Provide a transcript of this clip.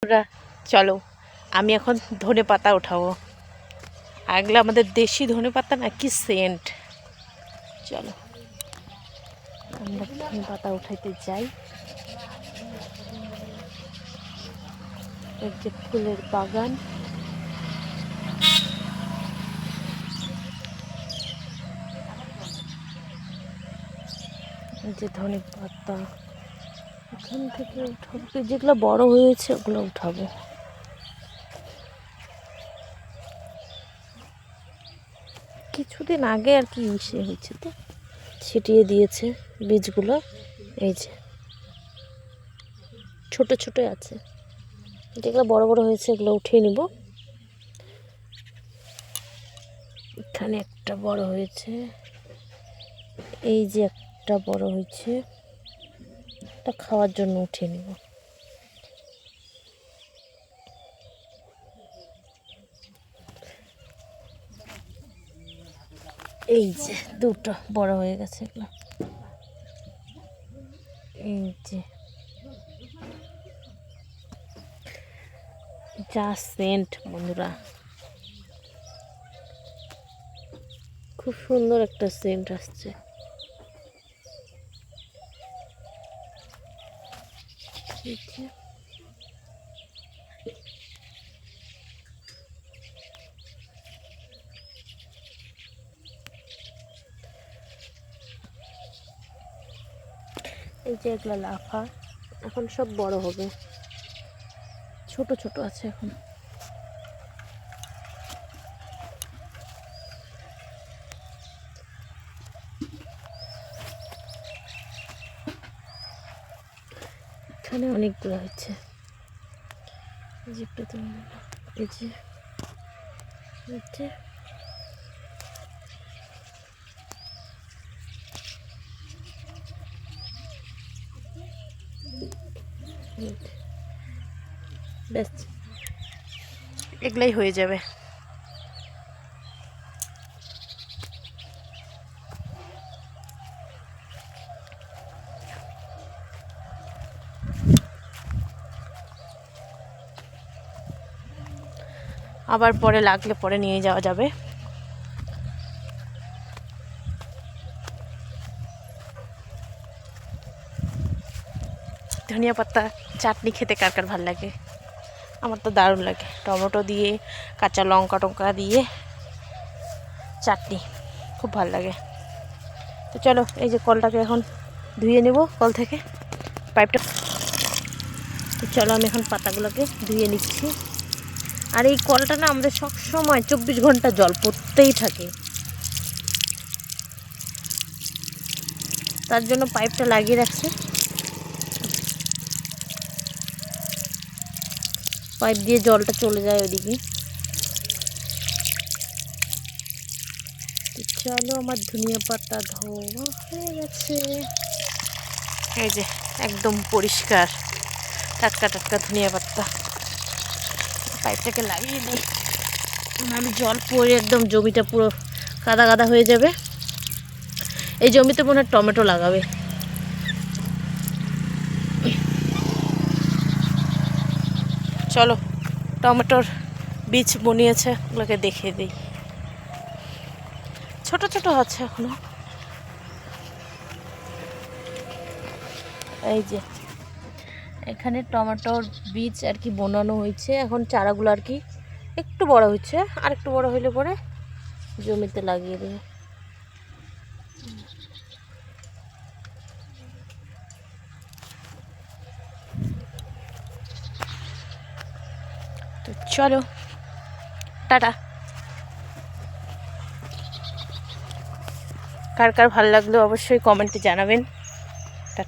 বন্ধুরা চলো আমি এখন ধনেপাতা উঠাবো। আগলে আমাদের দেশি ধনেপাতা না কি সেন্ট। চলো আমরা ধনেপাতা উঠাইতে যাই। এই যে ফুলের বাগান, এই যে ধনেপাতা এখান থেকে উঠাবো। যেগুলো বড় হয়েছে ওগুলো উঠাবো। কিছুদিন আগে আর কি ইসে হয়েছে, তো ছিটিয়ে দিয়েছে বীজগুলো। এই যে ছোট ছোট আছে, যেগুলো বড় বড় হয়েছে এগুলো উঠিয়ে নিব। এখানে একটা বড় হয়েছে, এই যে একটা বড় হয়েছে, এটা খাওয়ার জন্য উঠিয়ে নিব। এই যে দুটো বড় হয়ে গেছে এগুলো। এই যে যা সেন্ট বন্ধুরা, খুব সুন্দর একটা সেন্ট আসছে। এই যে এগুলো লাফা, এখন সব বড় হবে, ছোট ছোট আছে এখন। এখানে অনেকগুলো হচ্ছে, এই যে একটা, এই যে ব্যাস এগুলাই হয়ে যাবে। আবার পরে লাগলে পরে নিয়ে যাওয়া যাবে। ধনিয়া পাতা চাটনি খেতে কার কার ভালো লাগে? আমার তো দারুণ লাগে। টমেটো দিয়ে, কাঁচা লঙ্কা টঙ্কা দিয়ে চাটনি খুব ভালো লাগে। তো চলো এই যে কলটাকে এখন ধুয়ে নেব কল থেকে পাইপটা। তো চলো আমি এখন পাতাগুলোকে ধুয়ে নিচ্ছি। আর এই কলটা না আমাদের সবসময় 24 ঘন্টা জল পড়তেই থাকে, তার জন্য পাইপটা লাগিয়ে রাখছে। পাইপ দিয়ে জলটা চলে যায় ওদিকে। চলো আমার ধনিয়া পাতা ধোয়া হয়ে গেছে। এই যে একদম পরিষ্কার টাটকা টাটকা ধনিয়া পাতা। পাইপটাকে লাগিয়ে দিই, নাহলে জল পড়ে একদম জমিটা পুরো কাদা কাদা হয়ে যাবে। এই জমিতে মনে হয় টমেটো লাগাবে। চলো টমেটোর বীজ বনিয়েছে, ওগুলোকে দেখিয়ে দিই। ছোট ছোট আছে এখনো। এই যে এখানে টমেটোর বীজ আর কি বোনানো হয়েছে। এখন চারাগুলো আর কি একটু বড় হচ্ছে, আর একটু বড় হইলে পরে জমিতে লাগিয়ে দেবে। তো চলো টাটা। কার কার ভালো লাগলো অবশ্যই কমেন্টে জানাবেন।